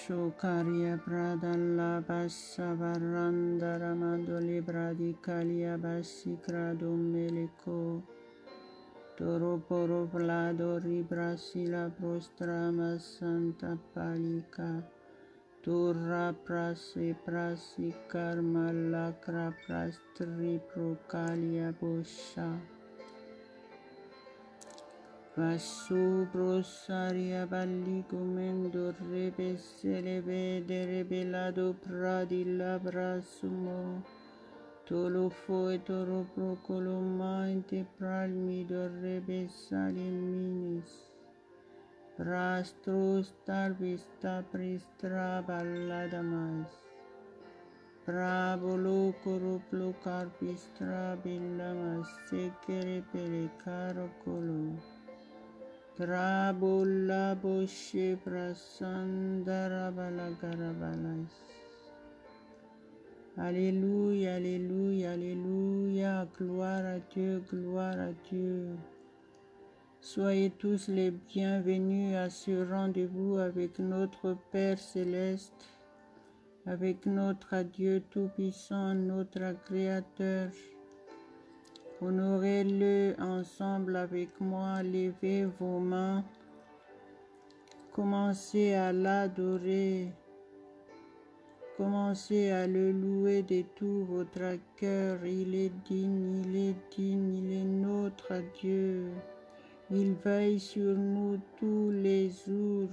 Shokaria Pradalla Bassa Varanda Ramadoli Bradicalia Bassi Crado Melico Toroporo Vlado Ribrasila Prostrama Santa Palica Turra Prasi Prasi Karma Lacra Prastri Procalia Bosha Vasu Brosaria Balligumendo Rebe Seleve de Rebelado Pradilla Brasumo Tolofo e Toro Procoloma Intepral do Rebe Saliminis Prastros Tarvista Pristra Balladamas Brabolo Coroplo Carpistra Billamas Secere Pele Carocolo Trabola Boshe Prasandara Balagarabalas. Alléluia, Alléluia, Alléluia, gloire à Dieu, gloire à Dieu. Soyez tous les bienvenus à ce rendez-vous avec notre Père Céleste, avec notre Dieu Tout-Puissant, notre Créateur. Honorez-le ensemble avec moi, levez vos mains, commencez à l'adorer, commencez à le louer de tout votre cœur. Il est digne, il est digne, il est notre Dieu. Il veille sur nous tous les jours.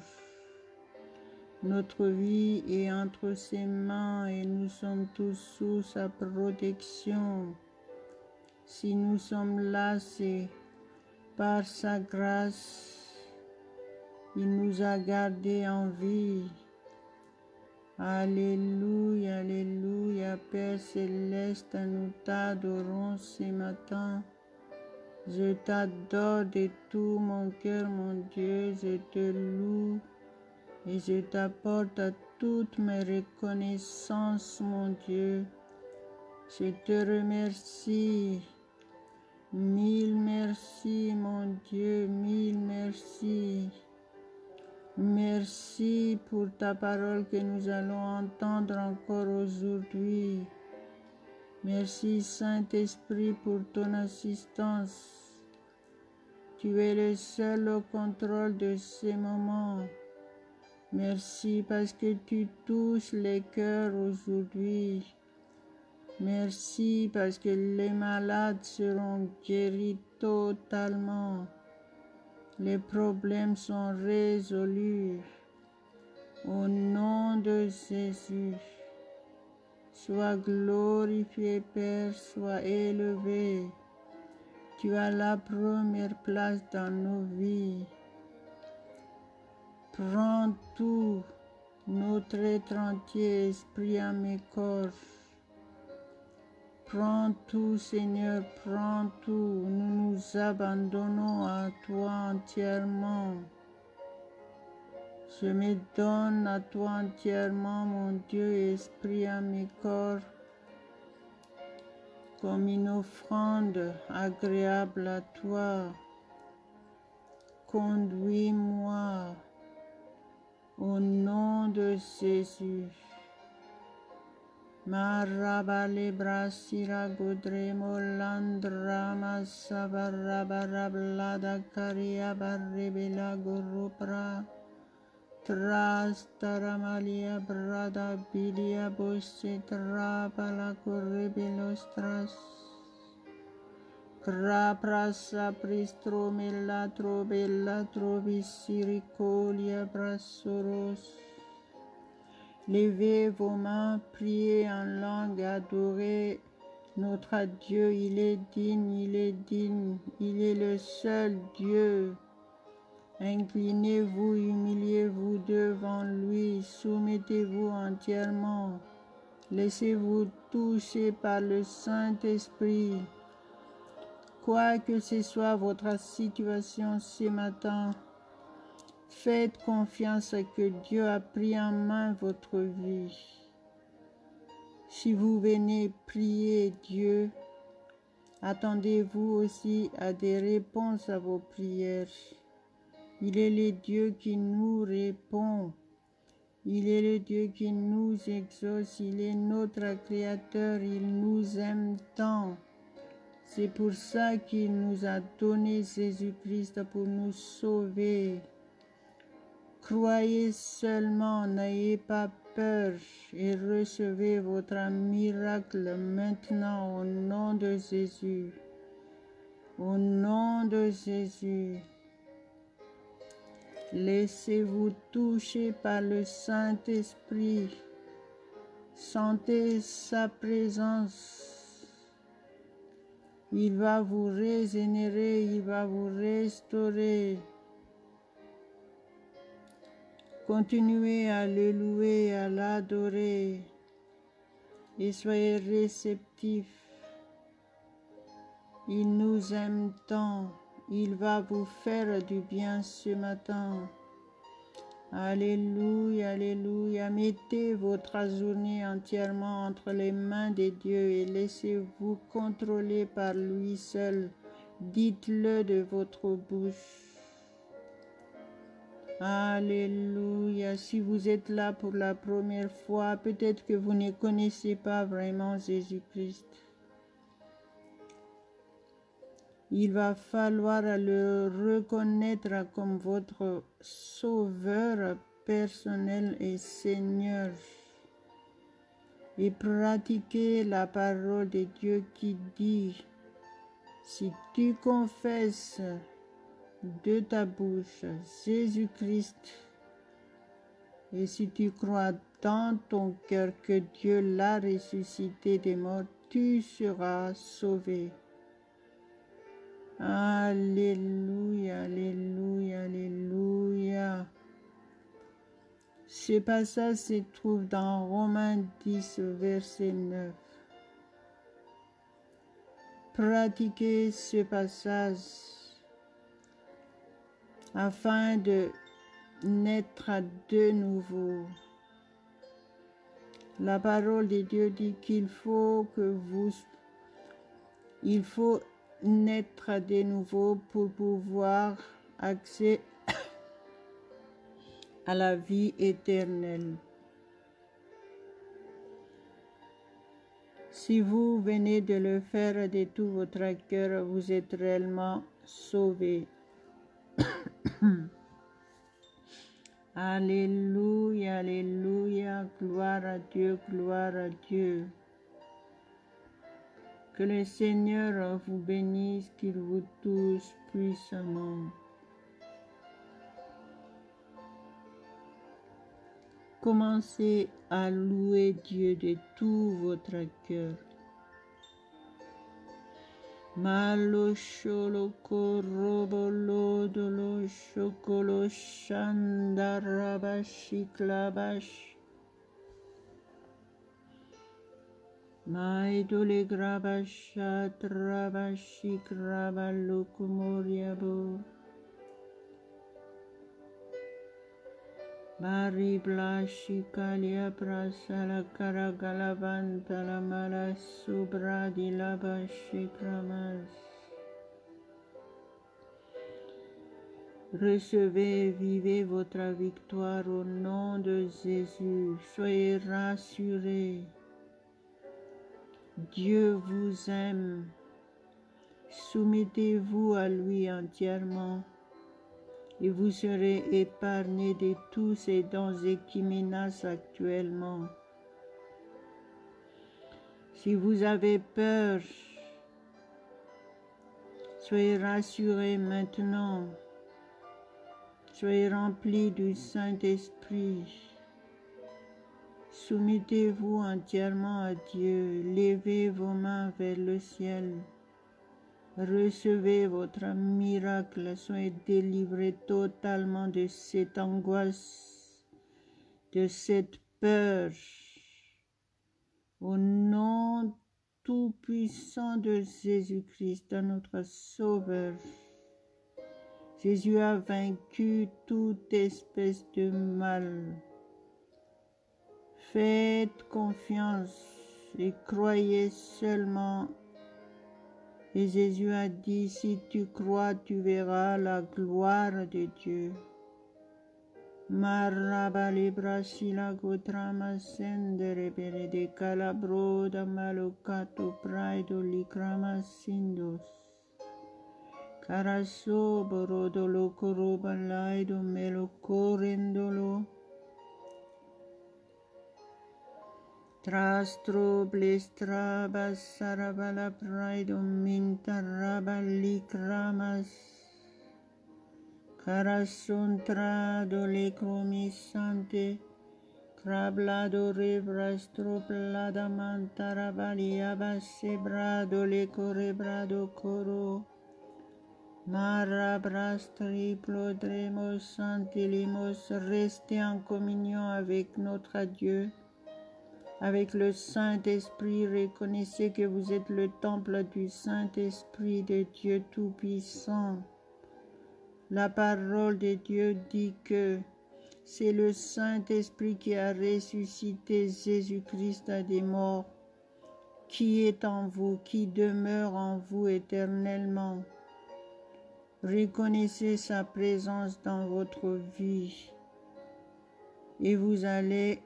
Notre vie est entre ses mains et nous sommes tous sous sa protection. Si nous sommes là, c'est par sa grâce. Il nous a gardés en vie. Alléluia, Alléluia, Père Céleste, nous t'adorons ce matin. Je t'adore de tout mon cœur, mon Dieu, je te loue et je t'apporte à toutes mes reconnaissances, mon Dieu. Je te remercie. Mille merci, mon Dieu, mille merci. Merci pour ta parole que nous allons entendre encore aujourd'hui. Merci, Saint-Esprit, pour ton assistance. Tu es le seul au contrôle de ces moments. Merci parce que tu touches les cœurs aujourd'hui. Merci parce que les malades seront guéris totalement. Les problèmes sont résolus. Au nom de Jésus, sois glorifié, Père, sois élevé. Tu as la première place dans nos vies. Prends tout, notre être entier, esprit, âme et corps. Prends tout, Seigneur, prends tout. Nous nous abandonnons à toi entièrement. Je me donne à toi entièrement, mon Dieu, esprit, âme et corps, comme une offrande agréable à toi. Conduis-moi au nom de Jésus. Marabale brasira godremo landra masabarabarabla caria barrebela gorupra trastaramalia brada bilia bosce trapala correbelostras Craprasa pristro melatro bella trovisiricolia brassoros. Levez vos mains, priez en langue, adorez notre Dieu. Il est digne, il est digne, il est le seul Dieu. Inclinez-vous, humiliez-vous devant lui, soumettez-vous entièrement. Laissez-vous toucher par le Saint-Esprit. Quoi que ce soit votre situation ce matin, faites confiance à que Dieu a pris en main votre vie. Si vous venez prier Dieu, attendez-vous aussi à des réponses à vos prières. Il est le Dieu qui nous répond. Il est le Dieu qui nous exauce, il est notre Créateur, il nous aime tant. C'est pour ça qu'il nous a donné Jésus-Christ pour nous sauver. Croyez seulement, n'ayez pas peur et recevez votre miracle maintenant au nom de Jésus. Au nom de Jésus. Laissez-vous toucher par le Saint-Esprit. Sentez sa présence. Il va vous régénérer, il va vous restaurer. Continuez à le louer, à l'adorer et soyez réceptifs. Il nous aime tant. Il va vous faire du bien ce matin. Alléluia, alléluia. Mettez votre journée entièrement entre les mains de Dieu et laissez-vous contrôler par lui seul. Dites-le de votre bouche. Alléluia. Si vous êtes là pour la première fois, peut-être que vous ne connaissez pas vraiment Jésus-Christ. Il va falloir le reconnaître comme votre sauveur personnel et Seigneur et pratiquer la parole de Dieu qui dit, si tu confesses de ta bouche Jésus-Christ et si tu crois dans ton cœur que Dieu l'a ressuscité des morts, tu seras sauvé. Alléluia, alléluia, alléluia. Ce passage se trouve dans Romains 10, verset 9. Pratiquez ce passage afin de naître de nouveau. La parole de Dieu dit qu'il faut naître de nouveau pour pouvoir accéder à la vie éternelle. Si vous venez de le faire de tout votre cœur, vous êtes réellement sauvés. Alléluia, alléluia, gloire à Dieu, gloire à Dieu. Que le Seigneur vous bénisse, qu'il vous touche puissamment. Commencez à louer Dieu de tout votre cœur. Malo sholo korobolo dolo shokolo shandarabashi klabash. Maidole grabashat rabashi krabalokumoriabo. Bari blashi kalia prasala karagalavanta la mala subra di labashi kramas. Recevez et vivez votre victoire au nom de Jésus. Soyez rassurés. Dieu vous aime. Soumettez-vous à lui entièrement. Et vous serez épargnés de tous ces dangers qui menacent actuellement. Si vous avez peur, soyez rassurés maintenant. Soyez remplis du Saint-Esprit. Soumettez-vous entièrement à Dieu. Levez vos mains vers le ciel. Recevez votre miracle, soyez délivrés totalement de cette angoisse, de cette peur. Au nom tout-puissant de Jésus-Christ, notre Sauveur, Jésus a vaincu toute espèce de mal. Faites confiance et croyez seulement. Et Jésus a dit, si tu crois, tu verras la gloire de Dieu. Marabali brasila gotrama sendere bere de calabro da malocato praido licrama sindos. Caraso borodo lo coroba laido melo corendolo. Trastro blestraba sarabala praido mintaraba licramas. Carasontrado le cromisante, crablado rebrastro plada mantarabaliaba sebrado le corebrado coro, marabras triplo dremos santilimos, restez en communion avec notre Dieu, avec le Saint-Esprit, reconnaissez que vous êtes le temple du Saint-Esprit de Dieu Tout-Puissant. La parole de Dieu dit que c'est le Saint-Esprit qui a ressuscité Jésus-Christ des morts, qui est en vous, qui demeure en vous éternellement. Reconnaissez sa présence dans votre vie et vous allez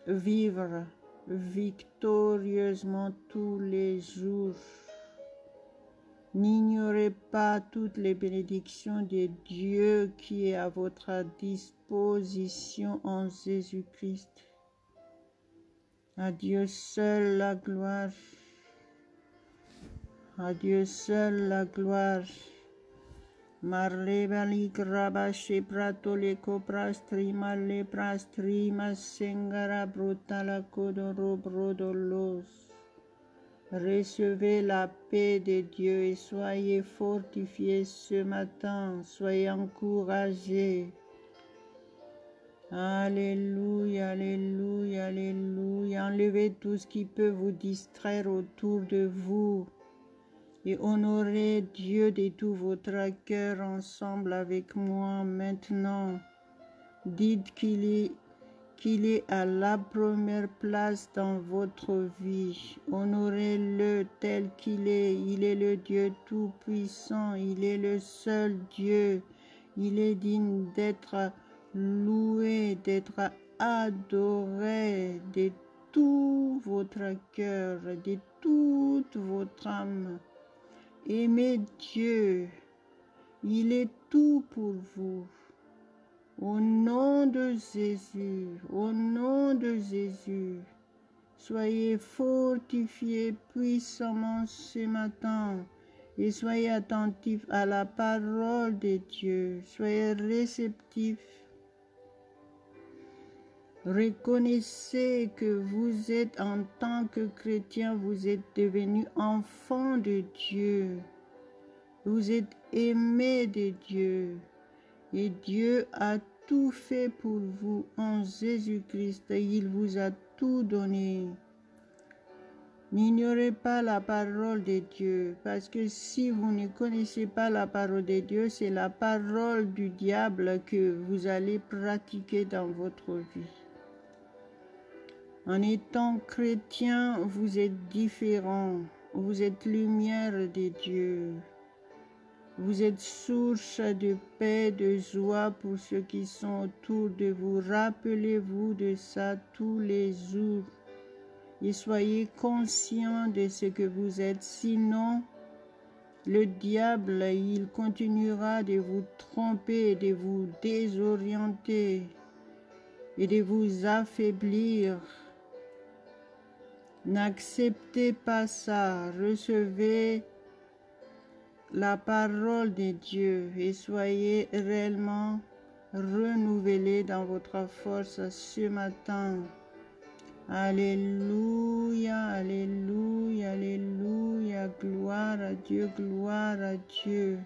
vivre victorieusement tous les jours. N'ignorez pas toutes les bénédictions de Dieu qui est à votre disposition en Jésus-Christ. À Dieu seul la gloire. À Dieu seul la gloire. Marlebali grabache pratole coprastrima le prastrima sengara brutala codoro brodolos. Recevez la paix de Dieu et soyez fortifiés ce matin, soyez encouragés. Alléluia, alléluia, alléluia. Enlevez tout ce qui peut vous distraire autour de vous et honorez Dieu de tout votre cœur ensemble avec moi maintenant. Dites qu'il est à la première place dans votre vie. Honorez-le tel qu'il est. Il est le Dieu tout-puissant. Il est le seul Dieu. Il est digne d'être loué, d'être adoré de tout votre cœur, de toute votre âme. Aimez Dieu. Il est tout pour vous. Au nom de Jésus, au nom de Jésus, soyez fortifiés puissamment ce matin et soyez attentifs à la parole de Dieu. Soyez réceptifs. Reconnaissez que vous êtes en tant que chrétien, vous êtes devenus enfants de Dieu. Vous êtes aimés de Dieu. Et Dieu a tout fait pour vous en Jésus-Christ. Il vous a tout donné. N'ignorez pas la parole de Dieu, parce que si vous ne connaissez pas la parole de Dieu, c'est la parole du diable que vous allez pratiquer dans votre vie. En étant chrétien, vous êtes différent. Vous êtes lumière de Dieu. Vous êtes source de paix, de joie pour ceux qui sont autour de vous. Rappelez-vous de ça tous les jours et soyez conscients de ce que vous êtes. Sinon, le diable, il continuera de vous tromper, de vous désorienter et de vous affaiblir. N'acceptez pas ça. Recevez la parole de Dieu et soyez réellement renouvelés dans votre force ce matin. Alléluia, alléluia, alléluia, gloire à Dieu, gloire à Dieu.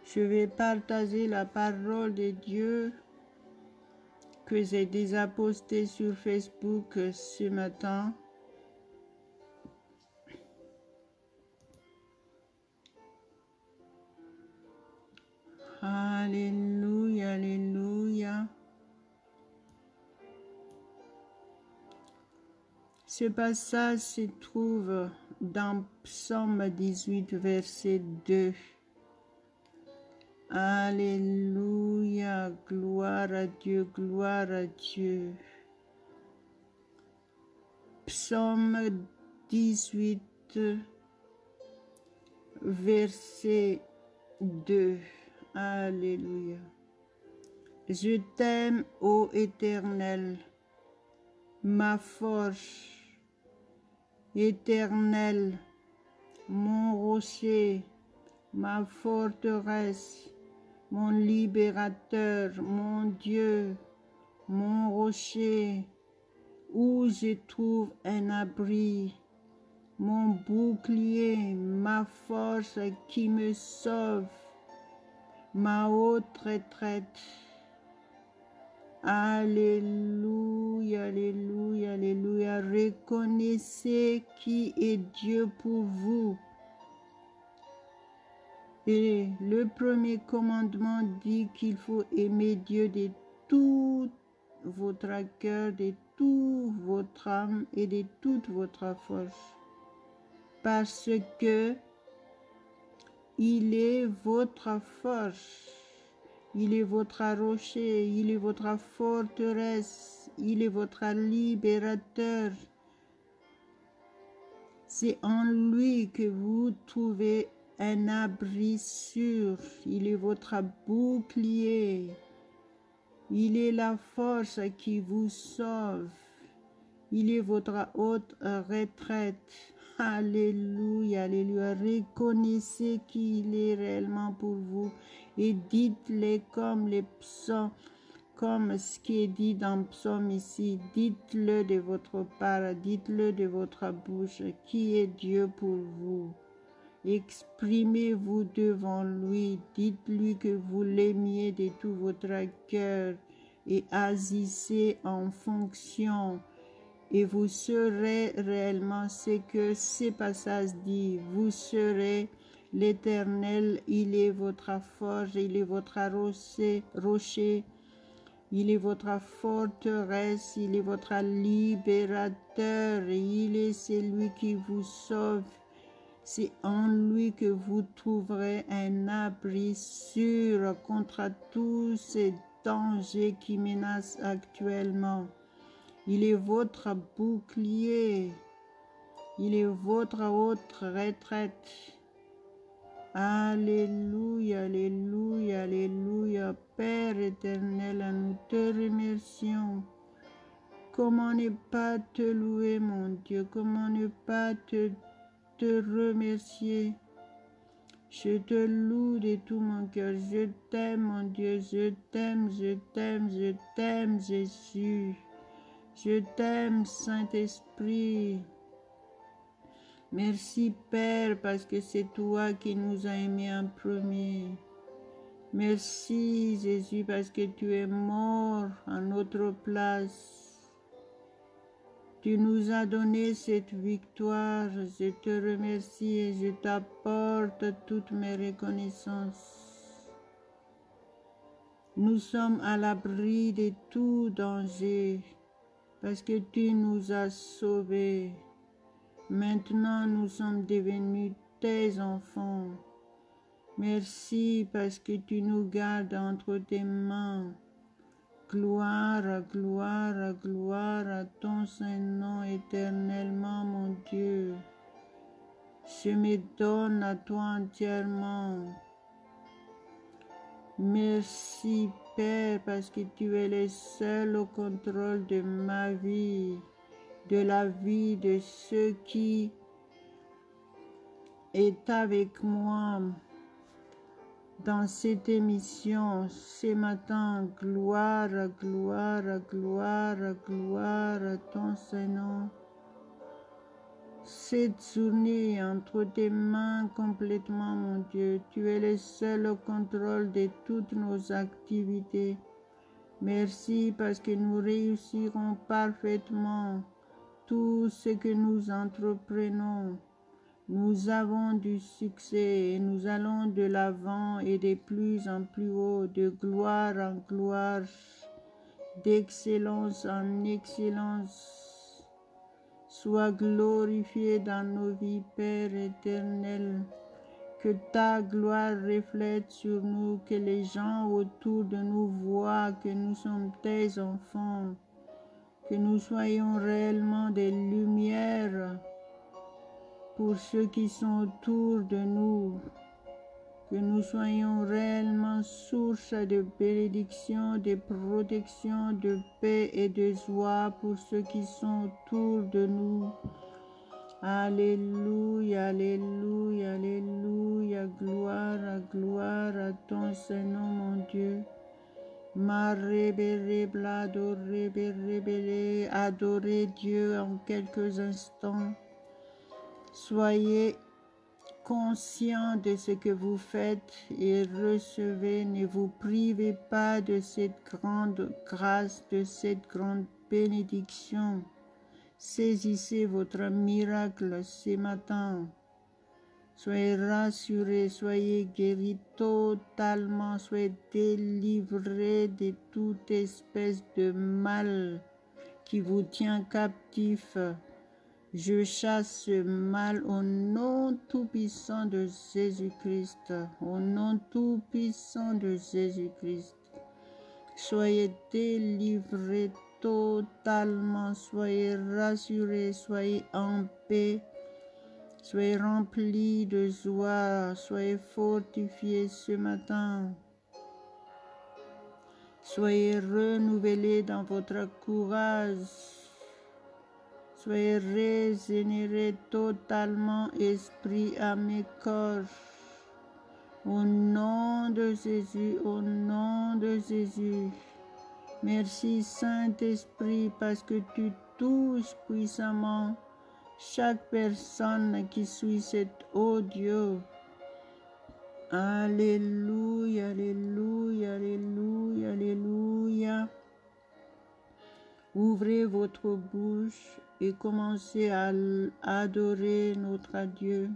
Je vais partager la parole de Dieu que j'ai déjà postée sur Facebook ce matin. Alléluia, alléluia. Ce passage se trouve dans Psaume 18, verset 2. Alléluia, gloire à Dieu, gloire à Dieu. Psaume 18, verset 2. Alléluia. Je t'aime, ô Éternel, ma force, Éternel, mon rocher, ma forteresse, mon libérateur, mon Dieu, mon rocher, où je trouve un abri, mon bouclier, ma force qui me sauve, ma haute retraite. Alléluia, alléluia, alléluia. Reconnaissez qui est Dieu pour vous. Et le premier commandement dit qu'il faut aimer Dieu de tout votre cœur, de toute votre âme et de toute votre force. Parce que il est votre force, il est votre rocher, il est votre forteresse, il est votre libérateur. C'est en lui que vous trouvez un abri sûr, il est votre bouclier, il est la force qui vous sauve, il est votre haute retraite. Alléluia, alléluia. Reconnaissez qu'il est réellement pour vous et dites-le comme les psaumes, comme ce qui est dit dans le psaume ici. Dites-le de votre part, dites-le de votre bouche, qui est Dieu pour vous. Exprimez-vous devant lui, dites-lui que vous l'aimiez de tout votre cœur et agissez en fonction. Et vous serez réellement ce que ces passages disent. Vous serez l'Éternel, il est votre force, il est votre rocher, il est votre forteresse, il est votre libérateur, il est celui qui vous sauve. C'est en lui que vous trouverez un abri sûr contre tous ces dangers qui menacent actuellement. Il est votre bouclier, il est votre haute retraite. Alléluia, alléluia, alléluia. Père éternel, nous te remercions. Comment ne pas te louer, mon Dieu? Comment ne pas te remercier? Je te loue de tout mon cœur. Je t'aime, mon Dieu. Je t'aime, je t'aime, je t'aime, Jésus. Je t'aime, Saint-Esprit. Merci, Père, parce que c'est toi qui nous as aimés en premier. Merci, Jésus, parce que tu es mort en notre place. Tu nous as donné cette victoire. Je te remercie et je t'apporte toutes mes reconnaissances. Nous sommes à l'abri de tout danger. Parce que tu nous as sauvés. Maintenant, nous sommes devenus tes enfants. Merci parce que tu nous gardes entre tes mains. Gloire, gloire, gloire à ton Saint-Nom éternellement, mon Dieu. Je me donne à toi entièrement. Merci, Père, parce que tu es le seul au contrôle de ma vie, de la vie de ceux qui est avec moi dans cette émission ce matin. Gloire, gloire, gloire, gloire à ton Saint-Nom. Cette journée entre tes mains complètement, mon Dieu. Tu es le seul au contrôle de toutes nos activités. Merci parce que nous réussirons parfaitement tout ce que nous entreprenons. Nous avons du succès et nous allons de l'avant et de plus en plus haut, de gloire en gloire, d'excellence en excellence. Sois glorifié dans nos vies, Père éternel. Que ta gloire reflète sur nous, que les gens autour de nous voient que nous sommes tes enfants, que nous soyons réellement des lumières pour ceux qui sont autour de nous, que nous soyons réellement source de bénédiction, de protection, de paix et de joie pour ceux qui sont autour de nous. Alléluia, alléluia, alléluia, gloire à ton Saint-Nom, mon Dieu. Adorez Dieu en quelques instants. Soyez conscients de ce que vous faites et recevez, ne vous privez pas de cette grande grâce, de cette grande bénédiction. Saisissez votre miracle ce matin. Soyez rassurés, soyez guéris totalement, soyez délivrés de toute espèce de mal qui vous tient captif. Je chasse ce mal au nom tout-puissant de Jésus-Christ. Au nom tout-puissant de Jésus-Christ. Soyez délivrés totalement, soyez rassurés, soyez en paix, soyez remplis de joie, soyez fortifiés ce matin. Soyez renouvelés dans votre courage. Soyez régénérés totalement, esprit, âme et corps. Au nom de Jésus, au nom de Jésus. Merci Saint-Esprit parce que tu touches puissamment chaque personne qui suit cet audio. Alléluia, alléluia, alléluia, alléluia. Ouvrez votre bouche et commencez à adorer notre Dieu.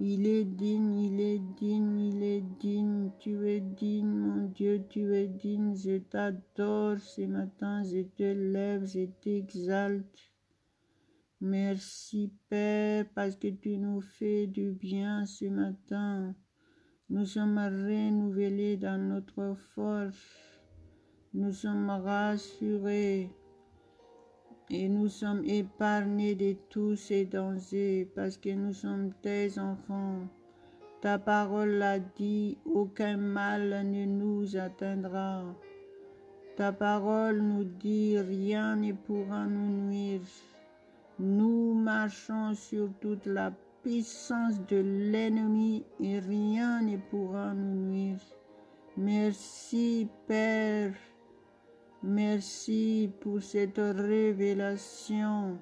Il est digne, il est digne, il est digne. Tu es digne, mon Dieu, tu es digne. Je t'adore ce matin, je te lève, je t'exalte. Merci Père parce que tu nous fais du bien ce matin. Nous sommes renouvelés dans notre force. Nous sommes rassurés. Et nous sommes épargnés de tous ces dangers parce que nous sommes tes enfants. Ta parole l'a dit, aucun mal ne nous atteindra. Ta parole nous dit, rien ne pourra nous nuire. Nous marchons sur toute la puissance de l'ennemi et rien ne pourra nous nuire. Merci Père. Merci pour cette révélation.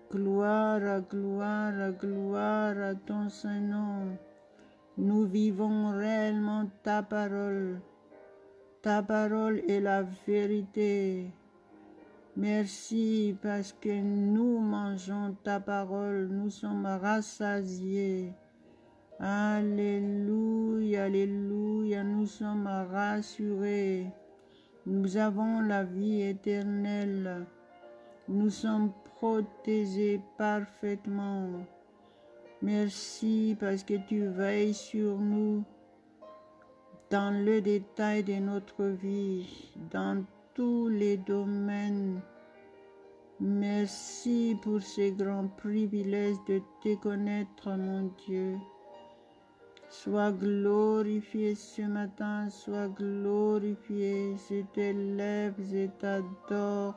Gloire, gloire, gloire à ton Saint-Nom. Nous vivons réellement ta parole. Ta parole est la vérité. Merci parce que nous mangeons ta parole. Nous sommes rassasiés. Alléluia, alléluia. Nous sommes rassurés. Nous avons la vie éternelle. Nous sommes protégés parfaitement. Merci parce que tu veilles sur nous dans le détail de notre vie, dans tous les domaines. Merci pour ce grand privilège de te connaître, mon Dieu. Sois glorifié ce matin, sois glorifié. Je t'élève, je t'adore.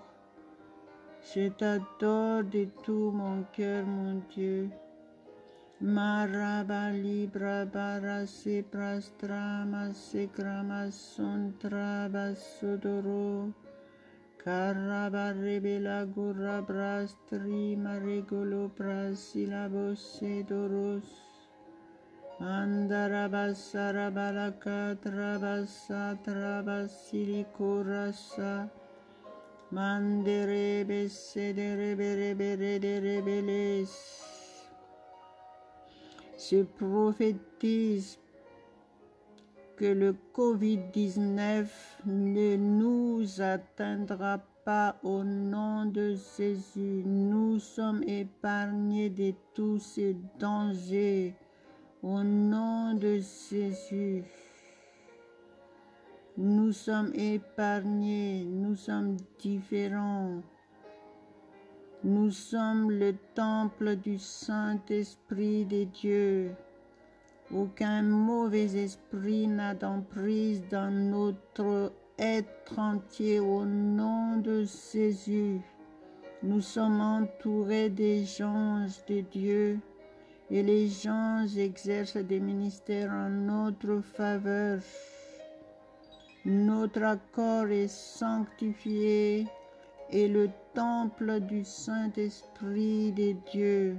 Je t'adore de tout mon cœur, mon Dieu. Maraba libra bara se prastrama se krama sontra basodoro. Karaba rebela gura brastri maregolo prasilabo sedoros. Andarabasara balaka trabasa trabasilikorasa. Mandere sedere bere de rebeles. Je prophétise que le Covid-19 ne nous atteindra pas au nom de Jésus. Nous sommes épargnés de tous ces dangers Au nom de Jésus, nous sommes épargnés, nous sommes différents. Nous sommes le temple du Saint-Esprit de Dieu. Aucun mauvais esprit n'a d'emprise dans notre être entier au nom de Jésus. Nous sommes entourés des anges de Dieu et les anges exercent des ministères en notre faveur. Notre corps est sanctifié et le temple du Saint-Esprit de Dieu.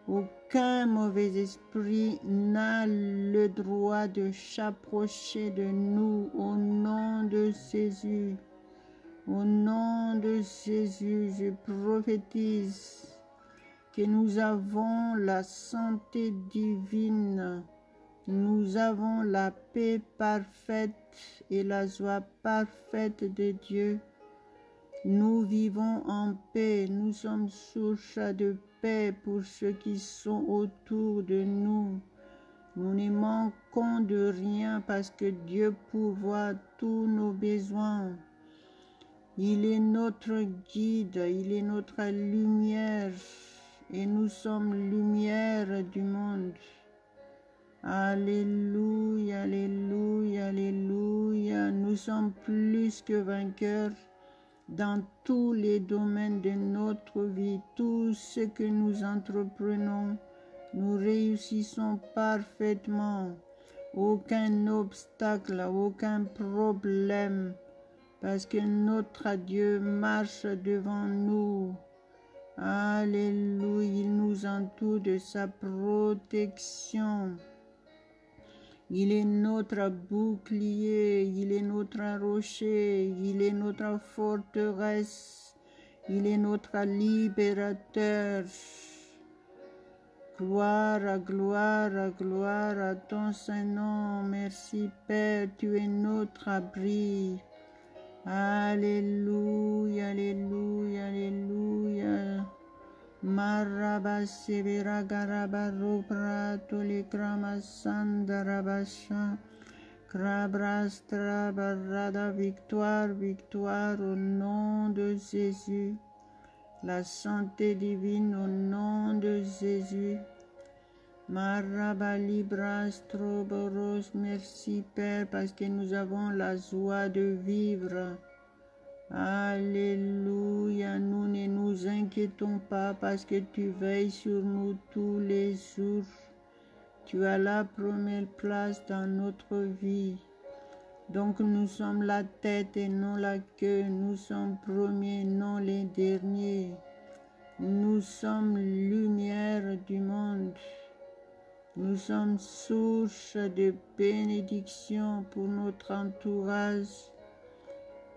Aucun mauvais esprit n'a le droit de s'approcher de nous au nom de Jésus. Au nom de Jésus, je prophétise que nous avons la santé divine, nous avons la paix parfaite et la joie parfaite de Dieu. Nous vivons en paix, nous sommes source de paix pour ceux qui sont autour de nous. Nous ne manquons de rien parce que Dieu pourvoit tous nos besoins. Il est notre guide, il est notre lumière et nous sommes lumière du monde. Alléluia, alléluia, alléluia. Nous sommes plus que vainqueurs dans tous les domaines de notre vie. Tout ce que nous entreprenons, nous réussissons parfaitement. Aucun obstacle, aucun problème, parce que notre Dieu marche devant nous. Alléluia, il nous entoure de sa protection. Il est notre bouclier, il est notre rocher, il est notre forteresse, il est notre libérateur. Gloire, gloire, gloire à ton Saint-Nom. Merci Père, tu es notre abri. Alléluia, alléluia, alléluia. Marabasevera garabaro prato le kramasandarabasha. Krabrastra barada, victoire, victoire au nom de Jésus. La santé divine au nom de Jésus. Marabalibras-troboros, merci Père parce que nous avons la joie de vivre. Alléluia, nous ne nous inquiétons pas parce que tu veilles sur nous tous les jours. Tu as la première place dans notre vie. Donc nous sommes la tête et non la queue, nous sommes premiers, non les derniers. Nous sommes lumière du monde. Nous sommes source de bénédiction pour notre entourage.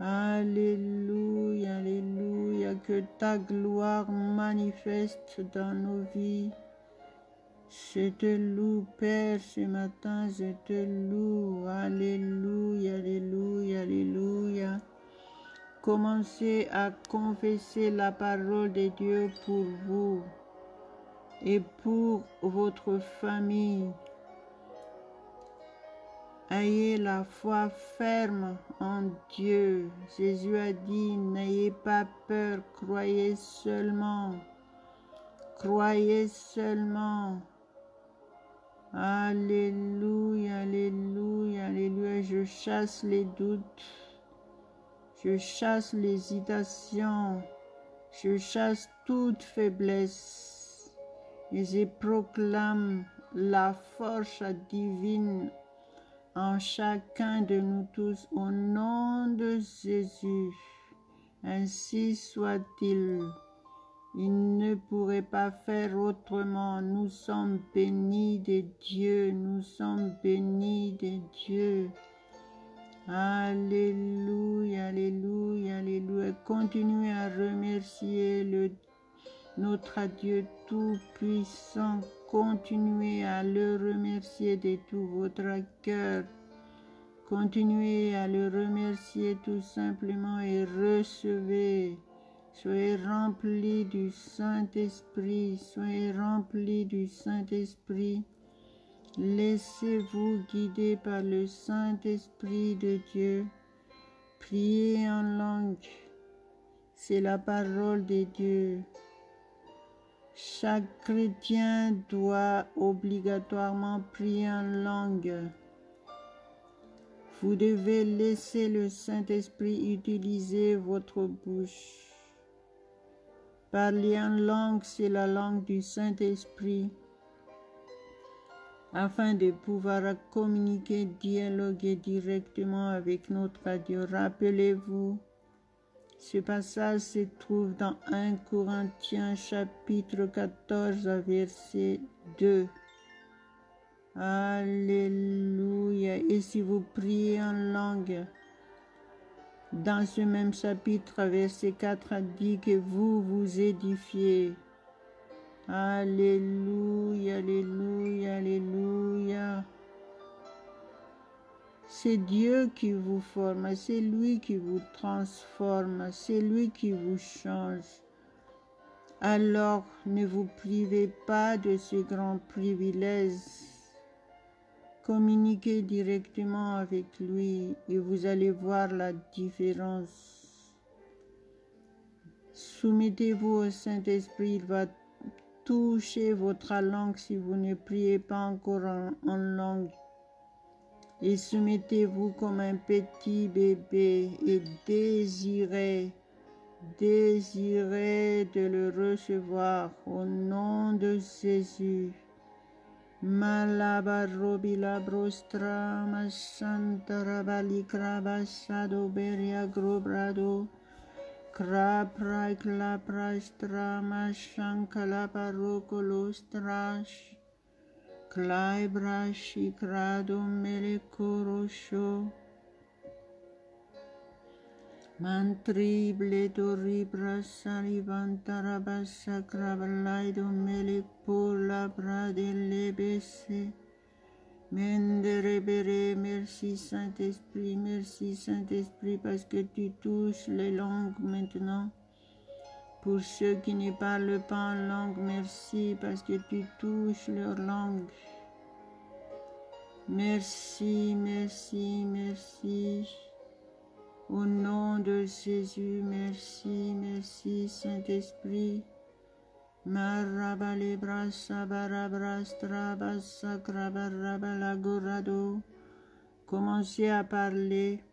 Alléluia, alléluia, que ta gloire manifeste dans nos vies. Je te loue, Père, ce matin, je te loue. Alléluia, alléluia, alléluia. Commencez à confesser la parole de Dieu pour vous et pour votre famille. Ayez la foi ferme en Dieu. Jésus a dit, n'ayez pas peur, croyez seulement. Croyez seulement. Alléluia, alléluia, alléluia. Je chasse les doutes. Je chasse l'hésitation. Je chasse toute faiblesse. Et je proclame la force divine en chacun de nous tous au nom de Jésus. Ainsi soit-il. Il ne pourrait pas faire autrement. Nous sommes bénis de Dieu. Nous sommes bénis de Dieu. Alléluia, alléluia, alléluia. Continuez à remercier notre Dieu tout-puissant. Continuez à le remercier de tout votre cœur. Continuez à le remercier tout simplement et recevez. Soyez remplis du Saint-Esprit. Soyez remplis du Saint-Esprit. Laissez-vous guider par le Saint-Esprit de Dieu. Priez en langue. C'est la parole de Dieu. Chaque chrétien doit obligatoirement prier en langue. Vous devez laisser le Saint-Esprit utiliser votre bouche. Parler en langue, c'est la langue du Saint-Esprit, afin de pouvoir communiquer, dialoguer directement avec notre Dieu. Rappelez-vous, ce passage se trouve dans 1 Corinthiens chapitre 14 verset 2. Alléluia. Et si vous priez en langue, dans ce même chapitre, verset 4 dit que vous vous édifiez. Alléluia, alléluia, alléluia. C'est Dieu qui vous forme, c'est lui qui vous transforme, c'est lui qui vous change. Alors ne vous privez pas de ce grand privilège. Communiquez directement avec lui et vous allez voir la différence. Soumettez-vous au Saint-Esprit, il va toucher votre langue si vous ne priez pas encore en langue. Et soumettez-vous comme un petit bébé et désirez de le recevoir au nom de Jésus. Malabarobilabrostra mashantarabali krabashado beria grobrado krapra klaprastra mashankalaparokolostrash klaibrashi krado melekorosho mantri bledori brasari vantarabasa krabalaido melekpola bradelebese menderebere. Merci Saint-Esprit, parce que tu touches les langues maintenant. Pour ceux qui ne parlent pas en langue, merci parce que tu touches leur langue. Merci, merci, merci. Au nom de Jésus, merci, merci Saint-Esprit. Commencez à parler.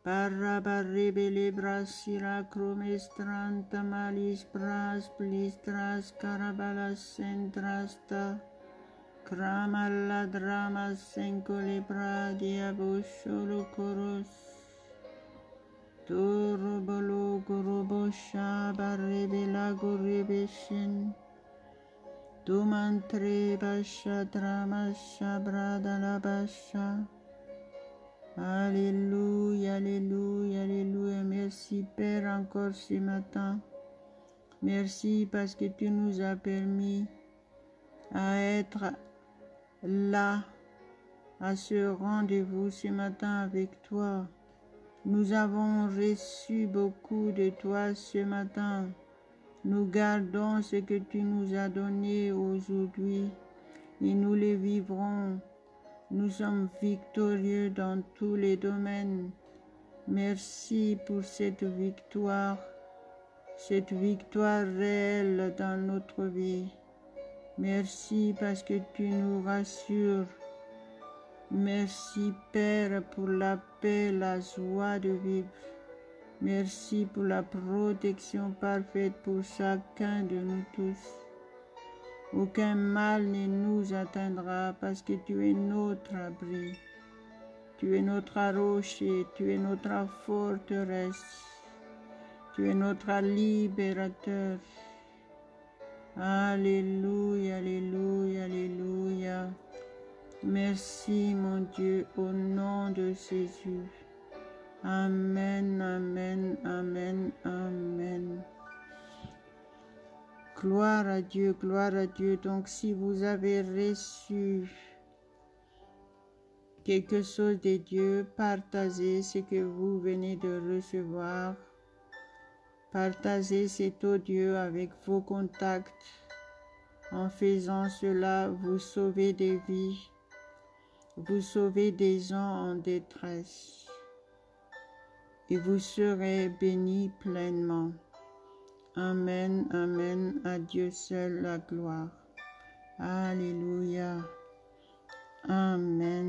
Parabarebele brasira chromestranta malis pras plistras carabalas centrasta cramalla drama sencole diabosolo coros torobolo gorobosha barebela gorebeshen domantre basha drama shabrada la basha. Alléluia, alléluia, alléluia. Merci Père encore ce matin. Merci parce que tu nous as permis à être là, à ce rendez-vous ce matin avec toi. Nous avons reçu beaucoup de toi ce matin. Nous gardons ce que tu nous as donné aujourd'hui et nous le vivrons. Nous sommes victorieux dans tous les domaines. Merci pour cette victoire réelle dans notre vie. Merci parce que tu nous rassures. Merci Père pour la paix, la joie de vivre. Merci pour la protection parfaite pour chacun de nous tous. Aucun mal ne nous atteindra parce que tu es notre abri. Tu es notre rocher, tu es notre forteresse. Tu es notre libérateur. Alléluia, alléluia, alléluia. Merci mon Dieu, au nom de Jésus. Amen, amen, amen, amen. Gloire à Dieu, gloire à Dieu. Donc si vous avez reçu quelque chose de Dieu, partagez ce que vous venez de recevoir. Partagez cet audio avec vos contacts. En faisant cela, vous sauvez des vies, vous sauvez des gens en détresse, et vous serez bénis pleinement. Amen, amen, à Dieu seul la gloire. Alléluia. Amen.